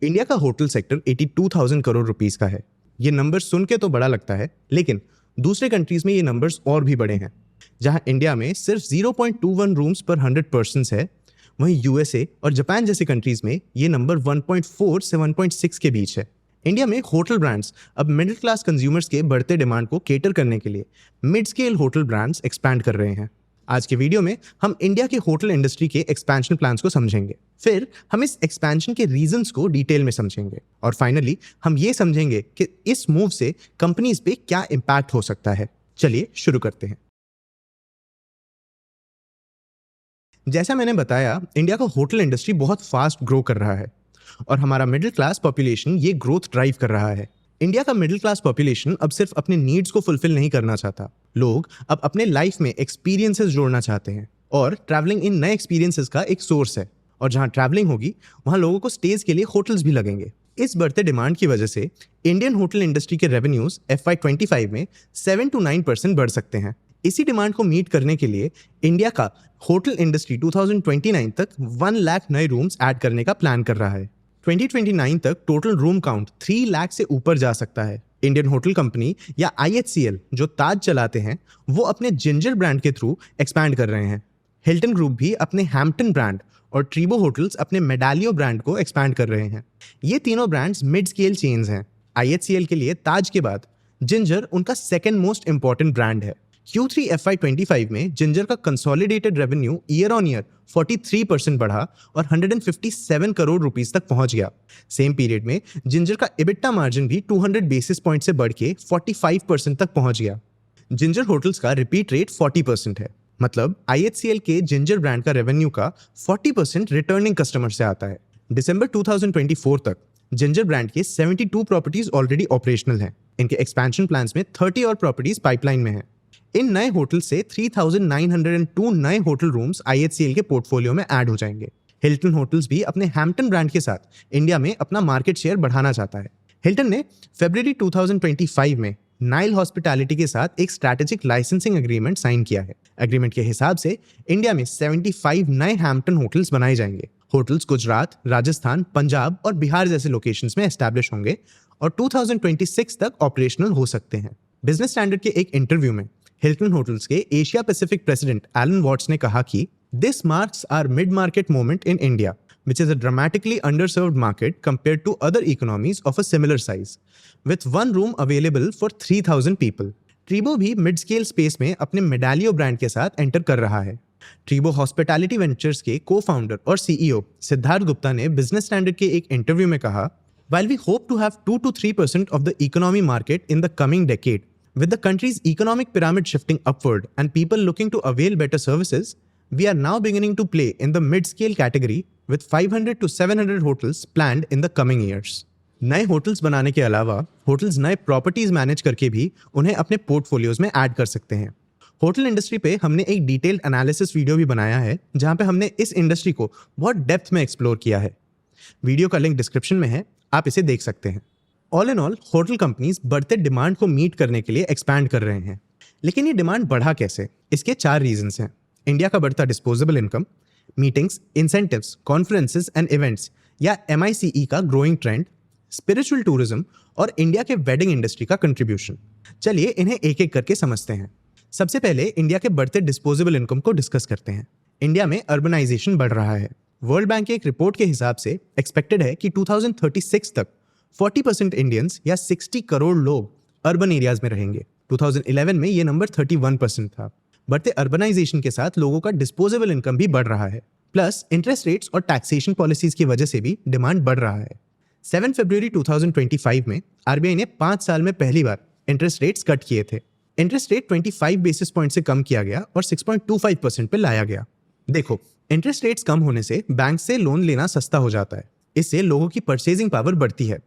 India का hotel sector 82,000 crore rupees का है। ये नंबर सुन के तो बड़ा लगता है, लेकिन दूसरे कंट्रीज में ये नंबर्स और भी बड़े हैं। जहां इंडिया में सिर्फ 0.21 रूम्स पर 100 पर्सन्स है, वहीं यूएसए और जापान जैसे कंट्रीज में ये नंबर 1.4 से 1.6 के बीच है। इंडिया में होटल ब्रांड्स अब मिडिल क्लास कंज्यूमर्स के बढ़ते डिमांड को केटर करने के लिए mid scale hotel brands expand कर रहे हैं। आज के वीडियो में हम इंडिया के होटल इंडस्ट्री के एक्सपेंशन प्लान्स को समझेंगे, फिर हम इस एक्सपेंशन के रीजंस को डिटेल में समझेंगे और फाइनली हम ये समझेंगे कि इस मूव से कंपनीज पे क्या इंपैक्ट हो सकता है। चलिए शुरू करते हैं। जैसा मैंने बताया, इंडिया का होटल इंडस्ट्री बहुत फास्ट ग्रो कर रहा है और हमारा मिडिल क्लास पॉपुलेशन ये ग्रोथ ड्राइव कर रहा है। इंडिया का मिडिल क्लास पॉपुलेशन अब सिर्फ अपने नीड्स को फुलफिल नहीं करना चाहता, लोग अब अपने लाइफ में एक्सपीरियंसेस जोड़ना चाहते हैं और ट्रैवलिंग इन नए एक्सपीरियंसेस का एक सोर्स है। और जहां ट्रैवलिंग होगी वहां लोगों को स्टेज के लिए होटल्स भी लगेंगे। इस बढ़ते डिमांड की वजह से इंडियन होटल इंडस्ट्री के रेवेन्यूज FY25 में 7 to 9% बढ़ सकते हैं। इसी डिमांड को मीट करने के लिए इंडिया का होटल इंडस्ट्री 2029 तक 1 लाख नए रूम्स ऐड करने का प्लान कर रहा है। 2029 तक टोटल रूम काउंट 3 लाख से ऊपर जा सकता है। इंडियन होटल कंपनी या IHCL जो ताज चलाते हैं, वो अपने जिंजर ब्रांड के थ्रू एक्सपैंड कर रहे हैं। हिल्टन ग्रुप भी अपने हैम्पटन ब्रांड और ट्रीबो होटल्स अपने मेडालियो ब्रांड को एक्सपैंड कर रहे हैं। ये तीनों ब्रांड्स मिड स्केल चेन्स हैं। IHCL के लिए ताज के बाद जिंजर उनका सेकेंड मोस्ट इंपॉर्टेंट ब्रांड है। Q3 FY25 में जिंजर का consolidated revenue year on year 43% बढ़ा और 157 करोड़ रुपीस तक पहुंच गया। सेम पीरियड में जिंजर का EBITDA मार्जिन भी 200 बेसिस पॉइंट से बढ़ के 45% तक पहुंच गया। जिंजर होटल्स का रिपीट रेट 40% है, मतलब IHCL के जिंजर ब्रांड का रेवेन्यू का 40% रिटर्निंग कस्टमर से आता है। दिसंबर 2024 तक जिंजर ब्रांड के 72 प्रॉपर्टीज ऑलरेडी ऑपरेशनल हैं। इनके एक्सपेंशन प्लान्स में 30 और प्रॉपर्टीज पाइपलाइन में हैं। इन नए होटल से 3,902 नए होटल रूम्स IHCL के पोर्टफोलियो में ऐड हो जाएंगे। हिल्टन होटल्स भी अपने हैम्पटन ब्रांड के साथ इंडिया में अपना मार्केट शेयर बढ़ाना चाहता है। हिल्टन ने फरवरी 2025 में नाइल हॉस्पिटैलिटी के साथ एक स्ट्रैटेजिक लाइसेंसिंग एग्रीमेंट साइन किया है। एग्रीमेंट के हिसाब से इंडिया में 75 नए हैम्पटन होटल्स बनाए जाएंगे। होटल्स गुजरात, राजस्थान, पंजाब और बिहार जैसे लोकेशंस में एस्टैब्लिश होंगे और 2026 तक ऑपरेशनल हो सकते हैं। बिजनेस स्टैंडर्ड के एक इंटरव्यू में हिल्टन होटल्स के Asia Pacific president Alan Watts ने कहा कि this marks our mid market moment in India, which is a dramatically underserved market compared to other economies of a similar size, with one room available for 3,000 people. Treebo भी mid scale space में अपने मेडालियो brand के साथ enter कर रहा है। Treebo hospitality ventures के cofounder और CEO सिद्धार्थ गुप्ता ने बिजनेस स्टैंडर्ड के एक इंटरव्यू में कहा, While we hope to have 2 to 3% of the economy market in the coming decade, with the country's economic pyramid shifting upward and people looking to avail better services, we are now beginning to play in the mid-scale category with 500 to 700 hotels planned in the coming years. नए hotels बनाने के अलावा hotels नए properties manage करके भी उन्हें अपने portfolios में ऐड कर सकते हैं। होटल इंडस्ट्री पे हमने एक डिटेल्ड एनालिसिस वीडियो भी बनाया है, जहां पे हमने इस इंडस्ट्री को बहुत डेप्थ में एक्सप्लोर किया है। वीडियो का लिंक डिस्क्रिप्शन में है, आप इसे देख सकते हैं। All in all, hotel companies बढ़ते डिमांड को मीट करने के लिए एक्सपैंड कर रहे हैं। लेकिन ये डिमांड बढ़ा कैसे? इसके 4 रीजंस हैं। इंडिया का बढ़ता disposable income, meetings, incentives, conferences and events या MICE का ग्रोइंग ट्रेंड, स्पिरिचुअल टूरिज्म और इंडिया के वेडिंग इंडस्ट्री का कंट्रीब्यूशन। चलिए इन्हें एक एक करके समझते हैं। सबसे पहले इंडिया के बढ़ते डिस्पोजेबल इनकम को डिस्कस करते हैं। इंडिया में अर्बनाइजेशन बढ़ रहा है। वर्ल्ड बैंक के एक रिपोर्ट के हिसाब से एक्सपेक्टेड है कि 2036 तक 40% इंडियंस या 60 करोड़ लोग अर्बन एरियाज में रहेंगे। 2011 में ये नंबर 31% था। बढ़ते अर्बनाइजेशन के साथ लोगों का डिस्पोजेबल इनकम भी बढ़ रहा है, प्लस इंटरेस्ट रेट्स और टैक्सेशन पॉलिसीज की वजह से भी डिमांड बढ़ रहा है। 7 फरवरी 2025 में RBI ने 5 साल में पहली बार इंटरेस्ट रेट्स कट किए थे। इंटरेस्ट रेट 25 बेसिस पॉइंट से कम किया गया और 6.25% पे लाया गया। देखो, इंटरेस्ट रेट्स कम होने से बैंक से लोन लेना सस्ता हो जाता है। इससे लोगों की परचेजिंग पावर बढ़ती है।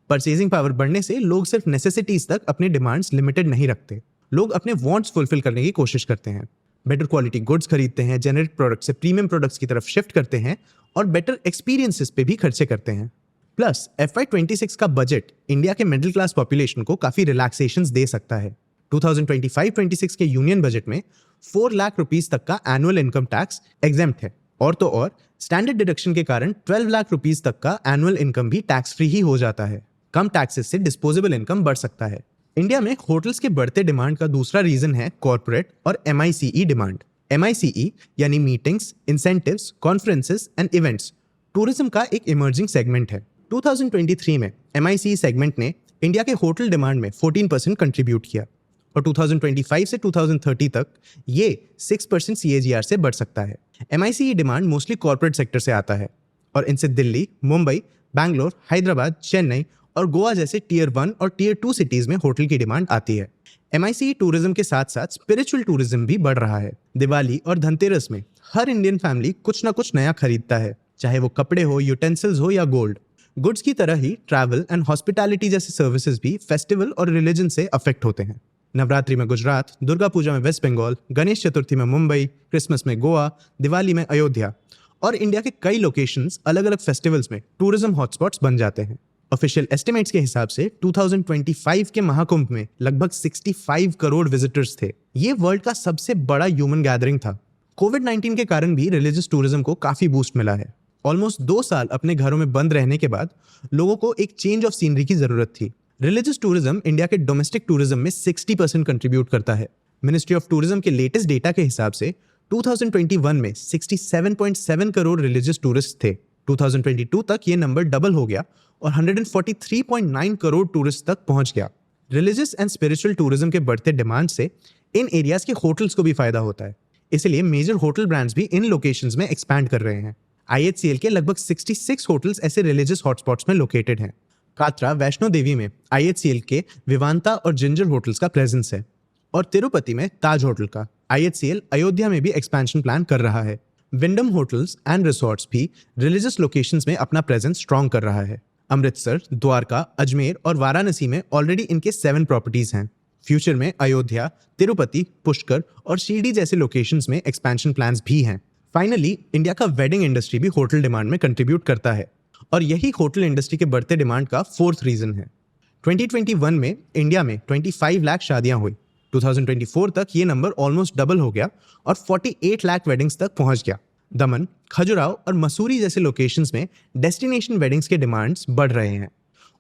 परचेजिंग पावर बढ़ने से लोग सिर्फ नेसेसिटीज तक अपने डिमांड्स लिमिटेड नहीं रखते। लोग अपने वांट्स फुलफिल करने की कोशिश करते हैं, बेटर क्वालिटी गुड्स खरीदते हैं, जेनेरिक प्रोडक्ट से प्रीमियम प्रोडक्ट्स की तरफ शिफ्ट करते हैं और बेटर एक्सपीरियंसेस पे भी खर्चे करते हैं। प्लस FY26 का बजट इंडिया के मिडिल क्लास पॉपुलेशन को काफी रिलैक्सेशंस दे सकता है। 2025-26 के यूनियन बजट में 4 लाख रुपीस तक का एनुअल इनकम टैक्स एग्जेम्प्ट है और तो और स्टैंडर्ड डिडक्शन के कारण 12 लाख रुपीस तक का एनुअल इनकम भी टैक्स फ्री ही हो जाता है। कम टैक्सेस से डिस्पोजेबल इनकम बढ़ सकता है। इंडिया में होटल्स के बढ़ते डिमांड का दूसरा रीजन है कॉर्पोरेट और MICE डिमांड। MICE यानी meetings, incentives, conferences and events tourism का एक इमर्जिंग सेगमेंट है। 2023 में MICE सेगमेंट ने इंडिया के होटल डिमांड में 14% कंट्रीब्यूट किया और 2025 से 2030 तक ये 6% CAGR से बढ़ सकता है। MICE demand mostly corporate sector से आता है और इनसे दिल्ली, मुंबई, बैंगलोर, हैदराबाद, चेन्नई और गोवा जैसे टियर 1 और टियर 2 सिटीज में होटल की डिमांड आती है। MICE टूरिज्म के साथ साथ स्पिरिचुअल टूरिज्म भी बढ़ रहा है। दिवाली और धनतेरस में हर इंडियन फैमिली कुछ ना कुछ नया खरीदता है, चाहे वो कपड़े हो, यूटेंसिल्स हो या गोल्ड। गुड्स की तरह ही ट्रैवल एंड हॉस्पिटैलिटी जैसे सर्विसेज भी फेस्टिवल और रिलीजन से अफेक्ट होते हैं। नवरात्रि में गुजरात, दुर्गा पूजा में वेस्ट बंगाल, गणेश चतुर्थी में मुंबई, क्रिसमस में गोवा, दिवाली में अयोध्या और इंडिया के कई लोकेशंस अलग अलग फेस्टिवल्स में टूरिज्म हॉटस्पॉट्स बन जाते हैं। ऑफिशियल एस्टिमेट्स के हिसाब से 2025 के महाकुंभ में लगभग 65 करोड़ विजिटर्स थे। ये वर्ल्ड का सबसे बड़ा ह्यूमन गैदरिंग था। कोविड-19 के कारण भी रिलीजियस टूरिज्म को काफी बूस्ट मिला है। ऑलमोस्ट 2 साल अपने घरों में बंद रहने के बाद लोगों को एक चेंज ऑफ सीनरी की जरूरत थी। रिलीजियस टूरिज्म इंडिया के डोमेस्टिक टूरिज्म में 60% कंट्रीब्यूट करता है। मिनिस्ट्री ऑफ टूरिज्म के लेटेस्ट डेटा के हिसाब से 2021 में 67.7 करोड़ रिलीजियस टूरिस्ट थे। 2022 तक ये नंबर डबल हो गया और 143.9 करोड़ टूरिस्ट तक पहुंच गया। रिलीजियस एंड स्पिरिचुअल टूरिज्म के बढ़ते डिमांड से इन एरियाज के होटल्स को भी फायदा होता है। इसलिए मेजर होटल ब्रांड्स भी इन लोकेशंस में एक्सपैंड कर रहे हैं। IHCL के लगभग 66 होटल्स ऐसे रिलीजियस हॉटस्पॉट्स में लोकेटेड हैं। कात्रा, वैष्णो देवी में IHCL के विवांता और जिंजर होटल्स का प्रेजेंस है और तिरुपति में ताज होटल का। IHCL अयोध्या में भी एक्सपेंशन प्लान कर रहा है। विंडम होटल्स एंड रिसोर्ट्स भी रिलीजियस लोकेशंस में अपना प्रेजेंस स्ट्रॉन्ग कर रहा है। अमृतसर, द्वारका, अजमेर और वाराणसी में ऑलरेडी इनके 7 प्रॉपर्टीज हैं। फ्यूचर में अयोध्या, तिरुपति, पुष्कर और शिरडी जैसे लोकेशंस में एक्सपेंशन प्लान्स भी हैं। फाइनली इंडिया का वेडिंग इंडस्ट्री भी होटल डिमांड में कंट्रीब्यूट करता है और यही होटल इंडस्ट्री के बढ़ते डिमांड का 4th रीजन है। 2021 में इंडिया में 25 लाख शादियां हुई। 2024 तक ये नंबर ऑलमोस्ट डबल हो गया और 48 लाख वेडिंग्स तक पहुंच गया। दमन, खजुराहो और मसूरी जैसे लोकेशंस में डेस्टिनेशन वेडिंग्स के डिमांड्स बढ़ रहे हैं।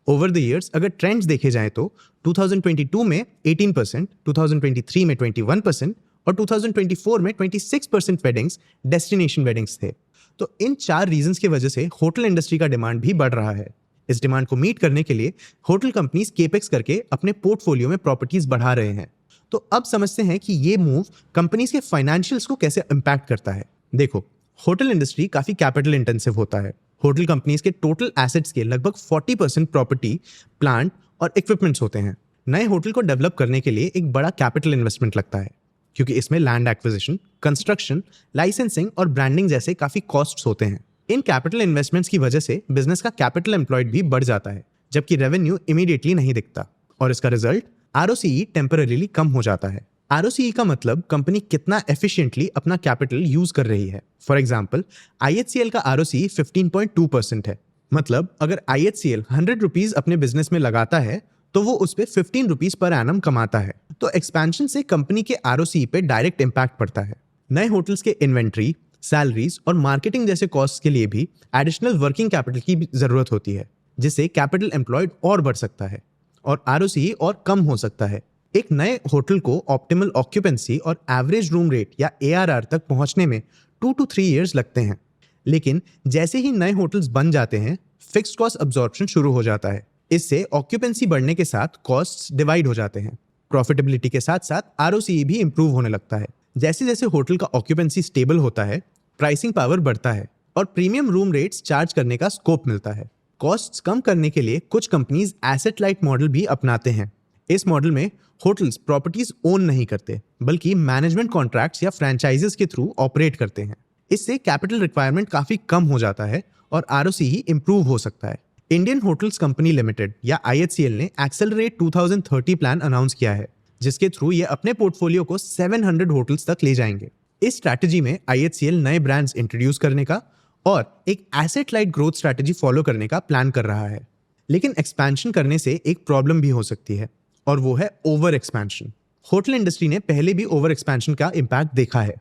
ओवर द ईयर्स अगर ट्रेंड्स देखे जाएं तो 2022 में 18%, 2023 में 21% और 2024 में 26% वेडिंग्स डेस्टिनेशन वेडिंग्स थे। तो इन 4 रीजंस की वजह से होटल इंडस्ट्री का डिमांड भी बढ़ रहा है। इस डिमांड को मीट करने के लिए होटल कंपनीज केपेक्स करके अपने पोर्टफोलियो में प्रॉपर्टीज बढ़ा रहे हैं। तो अब समझते हैं कि ये मूव कंपनीज के फाइनेंशियल्स को कैसे इंपैक्ट करता है। देखो, होटल इंडस्ट्री काफी कैपिटल इंटेंसिव होता है। होटल कंपनीज के टोटल एसेट्स के लगभग 40% प्रॉपर्टी, प्लांट और इक्विपमेंट्स होते हैं। नए होटल को डेवलप करने के लिए एक बड़ा कैपिटल इन्वेस्टमेंट लगता है क्योंकि इसमें लैंड एक्विजिशन, कंस्ट्रक्शन, लाइसेंसिंग और ब्रांडिंग जैसे काफी कॉस्ट्स होते हैं। इन कैपिटल इन्वेस्टमेंट्स की वजह से बिजनेस का कैपिटल एम्प्लॉयड भी बढ़ जाता है, जबकि रेवेन्यू इमीडिएटली नहीं दिखता और इसका रिजल्ट ROCE टेम्पररीली कम हो जाता है। ROCE का मतलब कंपनी कितना एफिशिएंटली अपना कैपिटल यूज कर रही है। फॉर एग्जांपल, IHCL का ROCE 15.2% है। मतलब अगर IHCL 100 रुपीज अपने बिजनेस में लगाता है तो वो उस पे 15 रुपीज पर एनम कमाता है। तो एक्सपेंशन से कंपनी के ROCE पे डायरेक्ट इंपैक्ट पड़ता है। नए होटल्स के इन्वेंट्री, सैलरीज और मार्केटिंग जैसे कॉस्ट के लिए भी एडिशनल वर्किंग कैपिटल की जरूरत होती है, जिससे कैपिटल एम्प्लॉयड और बढ़ सकता है और ROCE और कम हो सकता है। एक नए होटल को ऑप्टिमल ऑक्यूपेंसी और एवरेज रूम रेट या ARR तक पहुंचने में 2 to 3 इयर्स लगते हैं। लेकिन जैसे ही नए होटल्स बन जाते हैं, फिक्स्ड कॉस्ट अब्जॉर्प्शन शुरू हो जाता है। इससे ऑक्यूपेंसी बढ़ने के साथ कॉस्ट्स डिवाइड हो जाते हैं। प्रॉफिटेबिलिटी के साथ साथ ROCE भी इंप्रूव होने लगता है। जैसे जैसे होटल का ऑक्यूपेंसी स्टेबल होता है, प्राइसिंग पावर बढ़ता है और प्रीमियम रूम रेट्स चार्ज करने का स्कोप मिलता है। कॉस्ट्स कम करने के लिए कुछ कंपनीज एसेट लाइट मॉडल भी अपनाते हैं। इस मॉडल में होटल्स प्रॉपर्टीज ओन नहीं करते, बल्कि मैनेजमेंट कॉन्ट्रैक्ट्स या फ्रेंचाइजेस के थ्रू ऑपरेट करते हैं। इससे कैपिटल रिक्वायरमेंट काफी कम हो जाता है और ROCE इंप्रूव हो सकता है। इंडियन होटल्स कंपनी लिमिटेड या IHCL ने एक्सेलरेट 2030 प्लान अनाउंस किया है, जिसके थ्रू ये अपने पोर्टफोलियो को 700 होटल्स तक ले जाएंगे। इस स्ट्रैटेजी में IHCL नए ब्रांड्स इंट्रोड्यूस करने का और एक asset light growth strategy follow करने का प्लान कर रहा है। लेकिन एक्सपेंशन करने से एक प्रॉब्लम भी हो सकती है और वो है ओवर एक्सपेंशन। होटल इंडस्ट्री ने पहले भी ओवर एक्सपेंशन का इम्पैक्ट देखा है।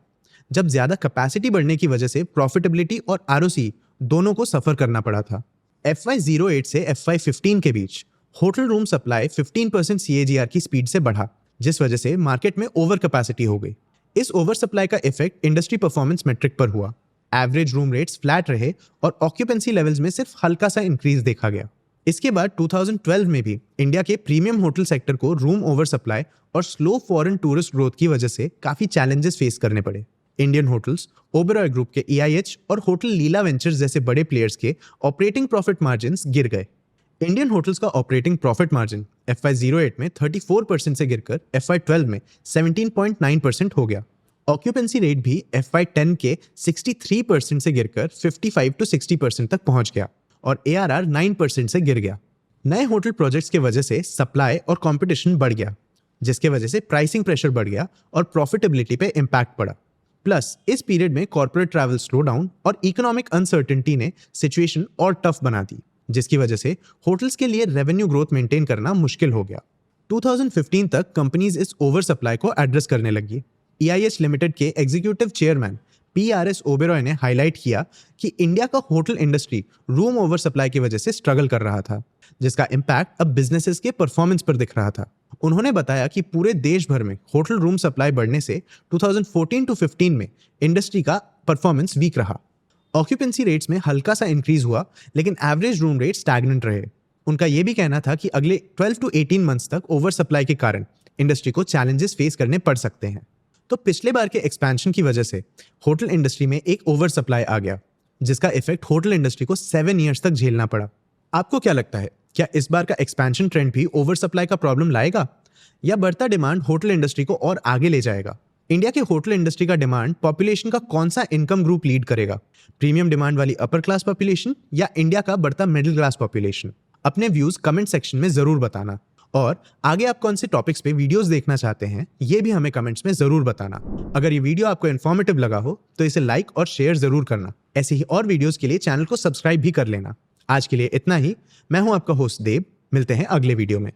जब ज्यादा कैपेसिटी बढ़ने की वजह से प्रॉफिटेबिलिटी और आरओसी दोनों को सफर करना पड़ा था। FY08 से FY15 के बीच होटल रूम सप्लाई 15% CAGR की स्पीड से बढ़ा, जिस वजह से मार्केट में ओवर कैपेसिटी हो गई। इस ओवर सप्लाई का इफेक्ट इंडस्ट्री परफॉर्मेंस मेट्रिक पर हुआ। एवरेज रूम रेट्स फ्लैट रहे और ऑक्यूपेंसी लेवल्स में सिर्फ हल्का सा इंक्रीज देखा गया। इसके बाद 2012 में भी इंडिया के प्रीमियम होटल सेक्टर को रूम ओवर सप्लाई और स्लो फॉरेन टूरिस्ट ग्रोथ की वजह से काफी चैलेंजेस फेस करने पड़े। इंडियन होटल्स, ओबेरॉय ग्रुप के EIH और होटल लीला वेंचर्स जैसे बड़े प्लेयर्स के ऑपरेटिंग प्रॉफिट मार्जिन्स गिर गए। इंडियन होटल्स का ऑपरेटिंग प्रॉफिट मार्जिन FY08 में 34% से गिरकर FY12 में 17.9% हो गया। ऑक्यूपेंसी रेट भी FY10 के 63% से गिरकर 55 to 60% तक पहुंच गया और ARR 9% से गिर गया। नए होटल प्रोजेक्ट्स के वजह से सप्लाई और कंपटीशन बढ़ गया, जिसके वजह से प्राइसिंग प्रेशर बढ़ गया और प्रॉफिटेबिलिटी पे इम्पैक्ट पड़ा। प्लस इस पीरियड में कॉर्पोरेट ट्रैवल स्लो डाउन और इकोनॉमिक अनसर्टेनिटी ने सिचुएशन और टफ बना दी, जिसकी वजह से होटल्स के लिए रेवेन्यू ग्रोथ मेंटेन करना मुश्किल हो गया। 2015 तक कंपनीज इस ओवर सप्लाई को एड्रेस करने लगी। EIH लिमिटेड के एग्जीक्यूटिव चेयरमैन PRS ओबेरॉय ने हाईलाइट किया कि इंडिया का hotel industry room over supply की वजह से स्ट्रगल कर रहा था, जिसका इम्पैक्ट अब बिजनेसेस के परफॉर्मेंस पर दिख रहा था। उन्होंने बताया कि पूरे देश भर में होटल रूम सप्लाई बढ़ने से 2014 to 15 में इंडस्ट्री का परफॉर्मेंस वीक रहा। ऑक्यूपेंसी रेट्स में हल्का सा इंक्रीज हुआ, लेकिन एवरेज रूम रेट स्टैग्नेंट रहे। उनका यह भी कहना था कि अगले 12 to 18 मंथ्स तक ओवर सप्लाई के कारण इंडस्ट्री को चैलेंजेस फेस करने पड़ सकते हैं। तो पिछले बार के एक्सपेंशन की वजह से होटल इंडस्ट्री में एक ओवर सप्लाई आ गया, जिसका इफेक्ट होटल इंडस्ट्री को 7 इयर्स तक झेलना पड़ा। आपको क्या लगता है, क्या इस बार का एक्सपेंशन ट्रेंड भी ओवर सप्लाई का प्रॉब्लम लाएगा या बढ़ता डिमांड होटल इंडस्ट्री को और आगे ले जाएगा? इंडिया के होटल इंडस्ट्री का डिमांड पॉपुलेशन का कौन सा इनकम ग्रुप लीड करेगा? प्रीमियम डिमांड वाली अपर क्लास पॉपुलेशन या इंडिया का बढ़ता मिडिल क्लास पॉपुलेशन? अपने व्यूज कमेंट सेक्शन में जरूर बताना और आगे आप कौन से टॉपिक्स पे वीडियोस देखना चाहते हैं ये भी हमें कमेंट्स में जरूर बताना। अगर ये वीडियो आपको इन्फॉर्मेटिव लगा हो तो इसे लाइक और शेयर जरूर करना। ऐसे ही और वीडियोस के लिए चैनल को सब्सक्राइब भी कर लेना। आज के लिए इतना ही। मैं हूं आपका होस्ट देव। मिलते हैं अगले वीडियो में।